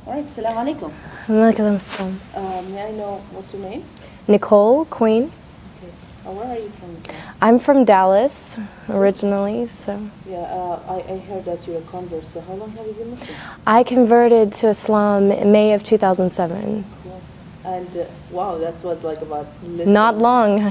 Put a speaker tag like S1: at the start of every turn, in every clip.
S1: Alright, Assalamu alaikum. May I know what's your name?
S2: Nicole, Queen.
S1: Okay. Where are you from?
S2: I'm from Dallas originally, so.
S1: Yeah, I heard that you're a convert, so how long have you been Muslim?
S2: I converted to Islam in May of 2007.
S1: Cool. And wow, that was like about
S2: not long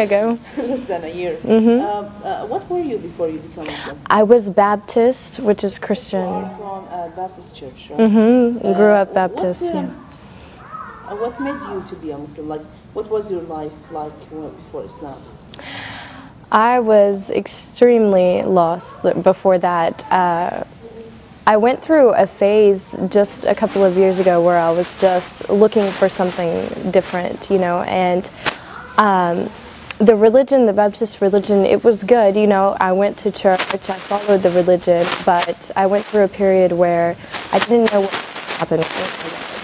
S2: ago.
S1: Less than a year. What were you before you became Muslim?
S2: I was Baptist, which is Christian.
S1: You are from a Baptist church, right?
S2: Grew up Baptist, yeah.
S1: What made you to be a Muslim? Like, what was your life like before Islam?
S2: I was extremely lost before that. I went through a phase just a couple of years ago where I was just looking for something different, you know, and the religion, the Baptist religion, it was good, you know. I went to church, I followed the religion, but I went through a period where I didn't know what happened,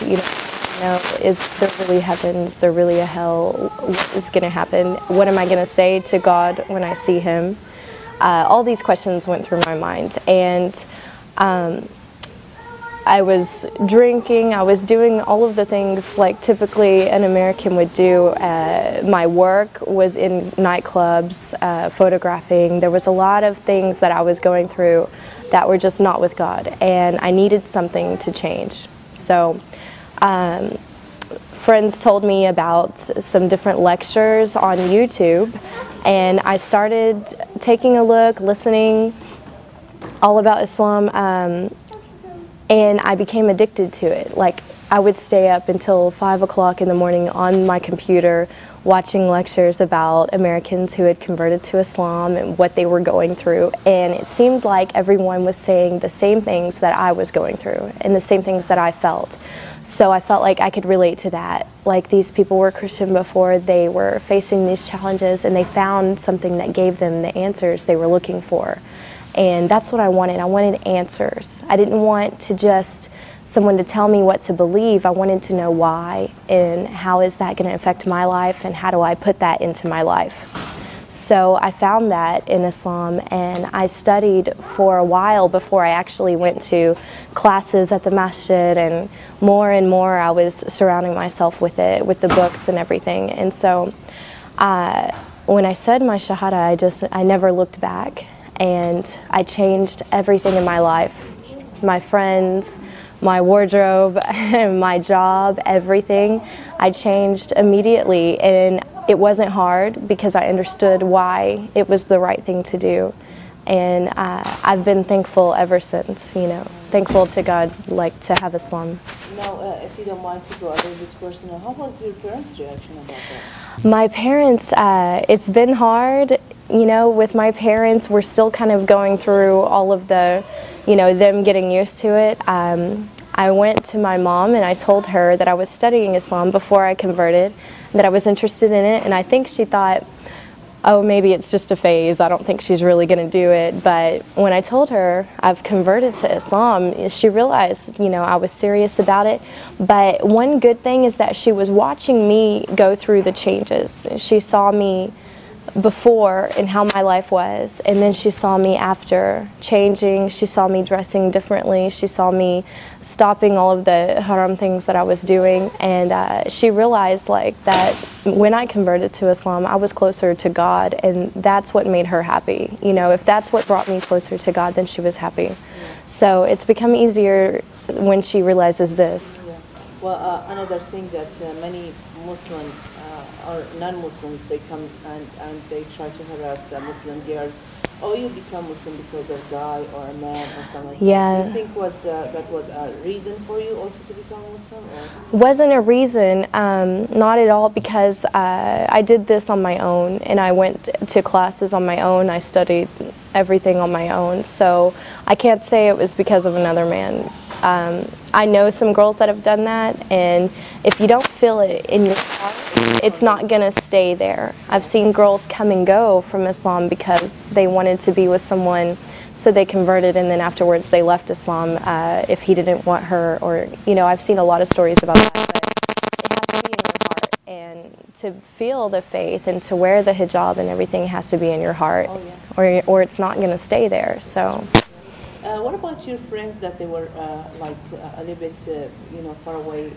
S2: you know, is there really heaven, is there really a hell, what is going to happen, what am I going to say to God when I see Him? All these questions went through my mind, and I was drinking, I was doing all of the things like typically an American would do. My work was in nightclubs, photographing. There was a lot of things that I was going through that were just not with God, and I needed something to change. So friends told me about some different lectures on YouTube, and I started taking a look, listening all about Islam, and I became addicted to it. Like, I would stay up until 5 o'clock in the morning on my computer watching lectures about Americans who had converted to Islam and what they were going through, and it seemed like everyone was saying the same things that I was going through and the same things that I felt. So I felt like I could relate to that. Like, these people were Christian before, they were facing these challenges, and they found something that gave them the answers they were looking for. And that's what I wanted. I wanted answers. I didn't want to just someone to tell me what to believe. I wanted to know why, and how is that going to affect my life, and how do I put that into my life. So I found that in Islam, and I studied for a while before I actually went to classes at the masjid, and more I was surrounding myself with it, with the books and everything. And so when I said my shahada, I never looked back. And I changed everything in my life, my friends, my wardrobe, my job, everything. I changed immediately, and it wasn't hard because I understood why it was the right thing to do. And I've been thankful ever since, you know, thankful to God, like, to have Islam.
S1: Now, if you don't mind to go a little bit personal, how was your parents' reaction about that?
S2: My parents, it's been hard. You know, with my parents, we're still kind of going through all of the, you know, them getting used to it. I went to my mom and I told her that I was studying Islam before I converted, that I was interested in it, and I think she thought, oh, maybe it's just a phase, I don't think she's really going to do it. But when I told her I've converted to Islam, she realized, you know, I was serious about it. But one good thing is that she was watching me go through the changes. She saw me before and how my life was, and then she saw me after changing. She saw me dressing differently. She saw me stopping all of the haram things that I was doing, and she realized, like, that when I converted to Islam, I was closer to God, and that's what made her happy. You know, if that's what brought me closer to God, then she was happy. Yeah. So it's become easier when she realizes this.
S1: Yeah. Well, another thing that many Muslim or non-Muslims, they come and they try to harass the Muslim girls. Oh, you become Muslim because of a guy or a man or something like
S2: yeah.
S1: that. Do you think that was a reason for you also to become Muslim? Or?
S2: Wasn't a reason, not at all, because I did this on my own, and I went to classes on my own. I studied everything on my own, so I can't say it was because of another man. I know some girls that have done that, and if you don't feel it in your heart, it's not going to stay there. I've seen girls come and go from Islam because they wanted to be with someone, so they converted, and then afterwards they left Islam if he didn't want her, or, you know, I've seen a lot of stories about that, but it has to be in your heart, and to feel the faith and to wear the hijab and everything has to be in your heart, or it's not going to stay there. So.
S1: What about your friends that they were like a little bit, far away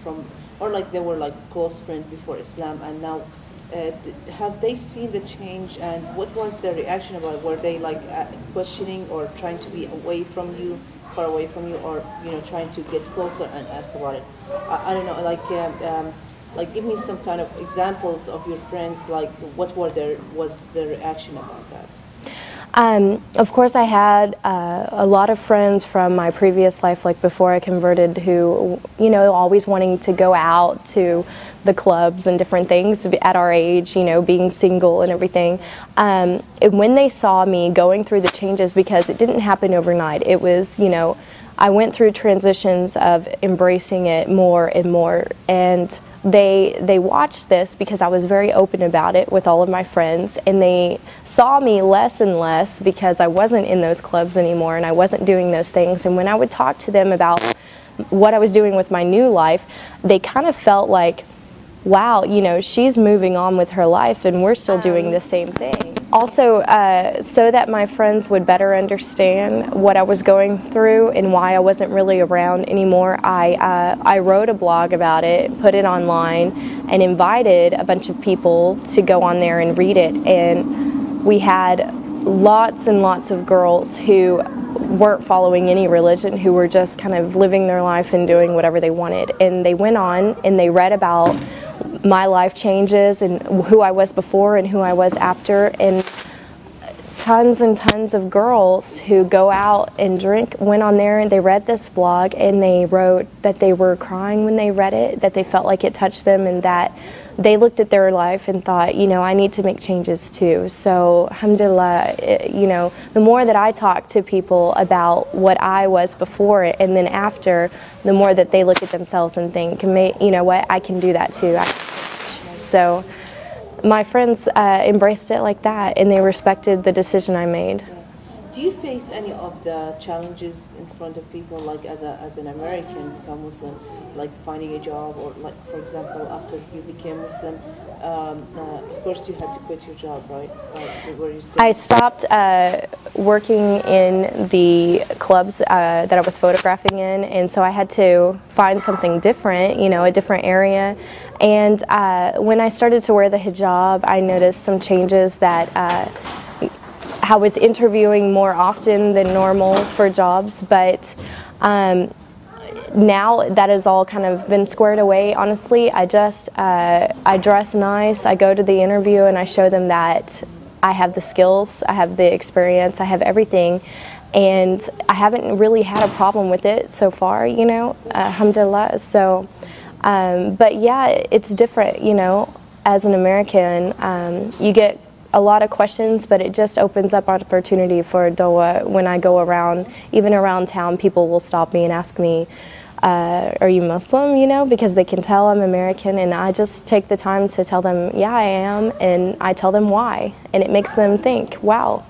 S1: from, or like they were like close friends before Islam, and now have they seen the change, and what was their reaction about it? Were they like questioning or trying to be away from you, far away from you, or trying to get closer and ask about it? I don't know, like give me some kind of examples of your friends, like what was their reaction about that?
S2: Of course, I had a lot of friends from my previous life, like before I converted, who, always wanting to go out to the clubs and different things at our age, being single and everything. And when they saw me going through the changes, because it didn't happen overnight, it was, I went through transitions of embracing it more and more, and they watched this because I was very open about it with all of my friends, and they saw me less and less because I wasn't in those clubs anymore and I wasn't doing those things. And when I would talk to them about what I was doing with my new life, they kind of felt like, wow, she's moving on with her life and we're still doing the same thing. Also, so that my friends would better understand what I was going through and why I wasn't really around anymore, I wrote a blog about it, put it online, and invited a bunch of people to go on there and read it. And we had lots and lots of girls who weren't following any religion, who were just kind of living their life and doing whatever they wanted. And they went on and they read about my life changes and who I was before and who I was after, and tons and tons of girls who go out and drink went on there and they read this blog and they wrote that they were crying when they read it, that they felt like it touched them, and that they looked at their life and thought, I need to make changes too. So alhamdulillah, the more that I talk to people about what I was before it and then after, the more that they look at themselves and think, what, I can do that too. So my friends embraced it like that, and they respected the decision I made.
S1: Do you face any of the challenges in front of people, like as an American become Muslim, like finding a job, or like, for example, after you became Muslim, of course you had to quit your job, right? I
S2: stopped working in the clubs that I was photographing in, and so I had to find something different, a different area. And when I started to wear the hijab, I noticed some changes that I was interviewing more often than normal for jobs, but now that has all kind of been squared away. Honestly, I dress nice, I go to the interview and I show them that I have the skills, I have the experience, I have everything, and I haven't really had a problem with it so far, alhamdulillah. So, but yeah, it's different, as an American, you get a lot of questions, but it just opens up opportunity for dawah. When I go around, even around town, people will stop me and ask me, are you Muslim, because they can tell I'm American, and I just take the time to tell them, yeah, I am, and I tell them why, and it makes them think, wow.